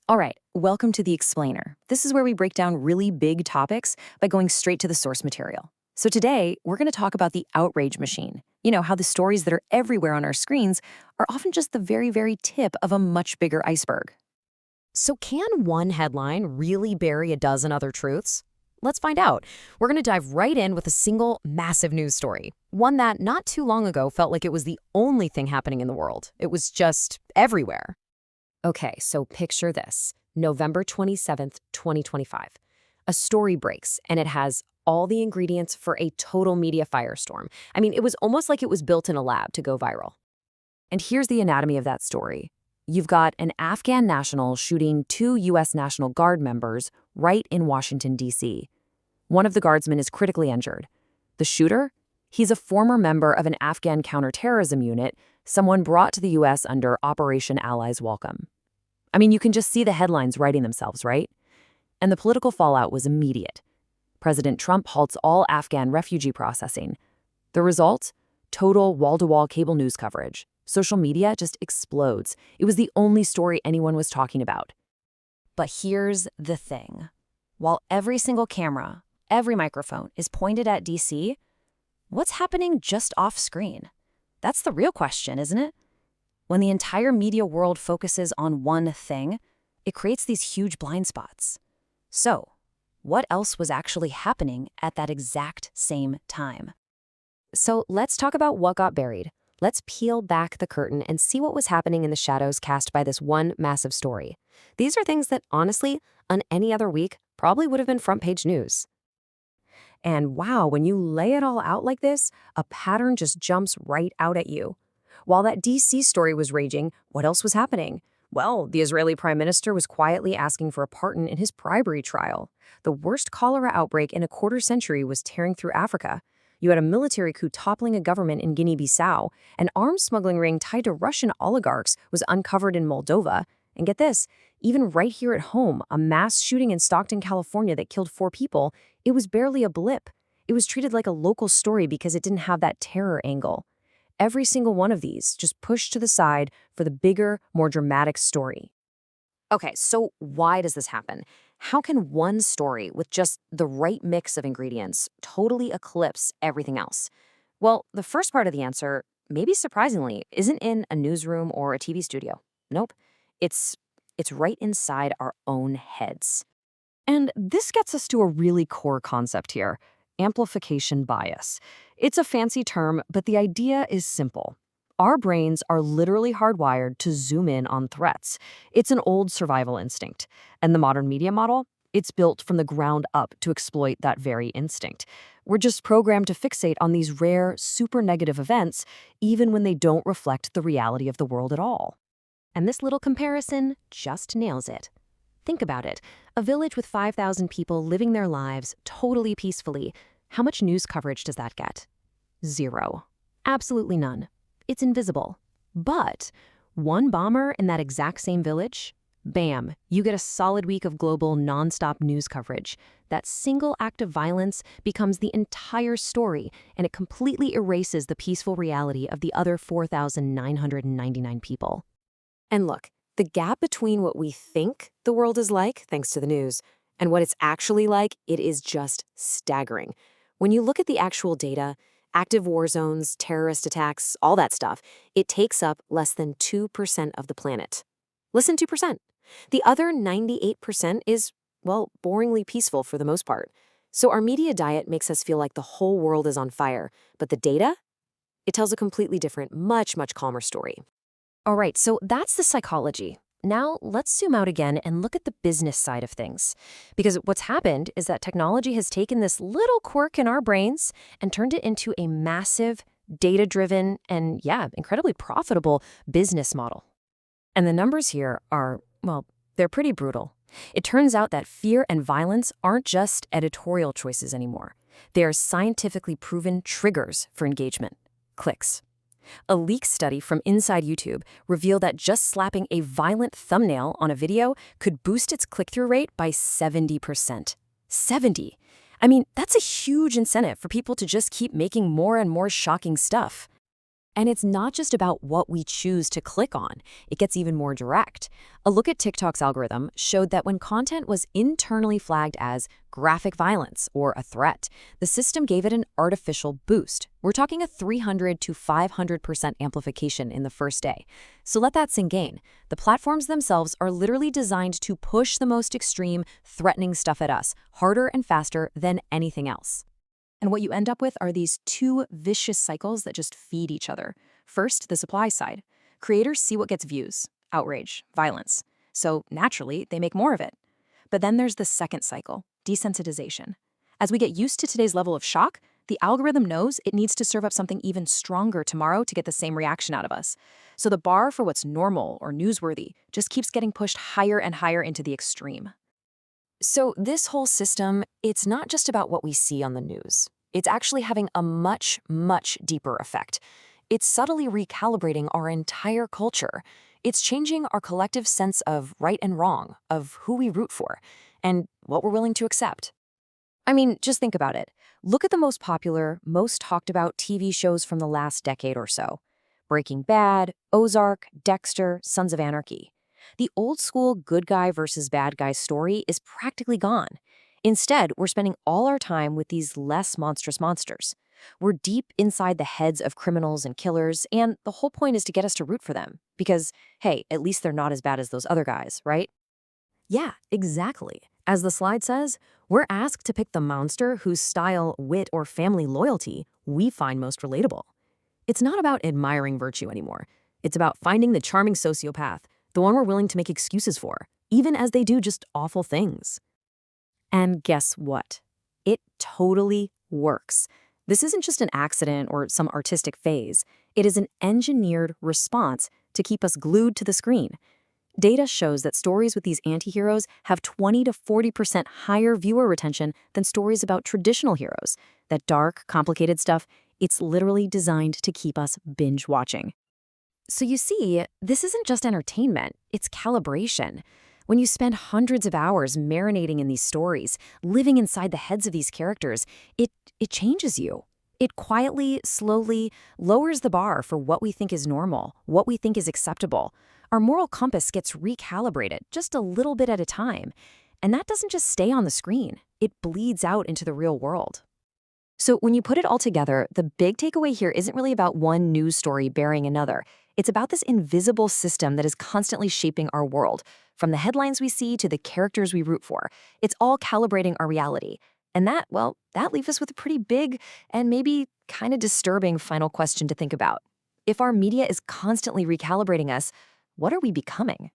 All right, welcome to The Explainer. This is where we break down really big topics by going straight to the source material. So today, we're going to talk about the outrage machine. You know, how the stories that are everywhere on our screens are often just the very, very tip of a much bigger iceberg. So can one headline really bury a dozen other truths? Let's find out. We're going to dive right in with a single massive news story. One that not too long ago felt like it was the only thing happening in the world. It was just everywhere. Okay, so picture this. November 27th, 2025. A story breaks, and it has all the ingredients for a total media firestorm. I mean, it was almost like it was built in a lab to go viral. And here's the anatomy of that story. You've got an Afghan national shooting two U.S. National Guard members right in Washington, D.C. One of the guardsmen is critically injured. The shooter? He's a former member of an Afghan counterterrorism unit, someone brought to the U.S. under Operation Allies Welcome. I mean, you can just see the headlines writing themselves, right? And the political fallout was immediate. President Trump halts all Afghan refugee processing. The result? Total wall-to-wall cable news coverage. Social media just explodes. It was the only story anyone was talking about. But here's the thing. While every single camera, every microphone is pointed at DC, what's happening just off screen? That's the real question, isn't it? When the entire media world focuses on one thing, it creates these huge blind spots. So, what else was actually happening at that exact same time? So let's talk about what got buried. Let's peel back the curtain and see what was happening in the shadows cast by this one massive story. These are things that, honestly, on any other week, probably would have been front-page news. And wow, when you lay it all out like this, a pattern just jumps right out at you. While that DC story was raging, what else was happening? Well, the Israeli prime minister was quietly asking for a pardon in his bribery trial. The worst cholera outbreak in a quarter century was tearing through Africa. You had a military coup toppling a government in Guinea-Bissau. An arms smuggling ring tied to Russian oligarchs was uncovered in Moldova. And get this, even right here at home, a mass shooting in Stockton, California that killed 4 people, it was barely a blip. It was treated like a local story because it didn't have that terror angle. Every single one of these just pushed to the side for the bigger, more dramatic story. Okay, so why does this happen? How can one story with just the right mix of ingredients totally eclipse everything else? Well, the first part of the answer, maybe surprisingly, isn't in a newsroom or a TV studio. Nope. It's right inside our own heads. And this gets us to a really core concept here. Amplification bias. It's a fancy term, but the idea is simple. Our brains are literally hardwired to zoom in on threats. It's an old survival instinct. And the modern media model? It's built from the ground up to exploit that very instinct. We're just programmed to fixate on these rare, super negative events, even when they don't reflect the reality of the world at all. And this little comparison just nails it. Think about it. A village with 5,000 people living their lives totally peacefully. How much news coverage does that get? 0. Absolutely none. It's invisible. But one bomber in that exact same village, bam, you get a solid week of global nonstop news coverage. That single act of violence becomes the entire story, and it completely erases the peaceful reality of the other 4,999 people. And look, the gap between what we think the world is like, thanks to the news, and what it's actually like, it is just staggering. When you look at the actual data, active war zones, terrorist attacks, all that stuff, it takes up less than 2% of the planet. Less than 2%. The other 98% is, well, boringly peaceful for the most part. So our media diet makes us feel like the whole world is on fire, but the data? It tells a completely different, much, much calmer story. All right, so that's the psychology. Now let's zoom out again and look at the business side of things. Because what's happened is that technology has taken this little quirk in our brains and turned it into a massive, data-driven, and incredibly profitable business model. And the numbers here are, well, they're pretty brutal. It turns out that fear and violence aren't just editorial choices anymore. They are scientifically proven triggers for engagement. Clicks. A leak study from inside YouTube revealed that just slapping a violent thumbnail on a video could boost its click-through rate by 70%. 70! I mean, that's a huge incentive for people to just keep making more and more shocking stuff. And it's not just about what we choose to click on. It gets even more direct. A look at TikTok's algorithm showed that when content was internally flagged as graphic violence or a threat, the system gave it an artificial boost. We're talking a 300 to 500% amplification in the first day. So let that sink in. The platforms themselves are literally designed to push the most extreme, threatening stuff at us, harder and faster than anything else. And what you end up with are these two vicious cycles that just feed each other. First, the supply side. Creators see what gets views, outrage, violence. So naturally, they make more of it. But then there's the second cycle, desensitization. As we get used to today's level of shock, the algorithm knows it needs to serve up something even stronger tomorrow to get the same reaction out of us. So the bar for what's normal or newsworthy just keeps getting pushed higher and higher into the extreme. So this whole system, it's not just about what we see on the news. It's actually having a much, much deeper effect. It's subtly recalibrating our entire culture. It's changing our collective sense of right and wrong, of who we root for, and what we're willing to accept. I mean, just think about it. Look at the most popular, most talked about TV shows from the last decade or so. Breaking Bad, Ozark, Dexter, Sons of Anarchy. The old-school good guy versus bad guy story is practically gone. Instead, we're spending all our time with these less monstrous monsters. We're deep inside the heads of criminals and killers, and the whole point is to get us to root for them. Because, hey, at least they're not as bad as those other guys, right? Yeah, exactly. As the slide says, we're asked to pick the monster whose style, wit, or family loyalty we find most relatable. It's not about admiring virtue anymore. It's about finding the charming sociopath, the one we're willing to make excuses for, even as they do just awful things. And guess what? It totally works. This isn't just an accident or some artistic phase. It is an engineered response to keep us glued to the screen. Data shows that stories with these anti-heroes have 20 to 40% higher viewer retention than stories about traditional heroes. That dark, complicated stuff, it's literally designed to keep us binge watching. So you see, this isn't just entertainment, it's calibration. When you spend hundreds of hours marinating in these stories, living inside the heads of these characters, it changes you. It quietly, slowly lowers the bar for what we think is normal, what we think is acceptable. Our moral compass gets recalibrated just a little bit at a time. And that doesn't just stay on the screen. It bleeds out into the real world. So when you put it all together, the big takeaway here isn't really about one news story burying another. It's about this invisible system that is constantly shaping our world. From the headlines we see to the characters we root for, it's all calibrating our reality. And that leaves us with a pretty big and maybe kind of disturbing final question to think about. If our media is constantly recalibrating us, what are we becoming?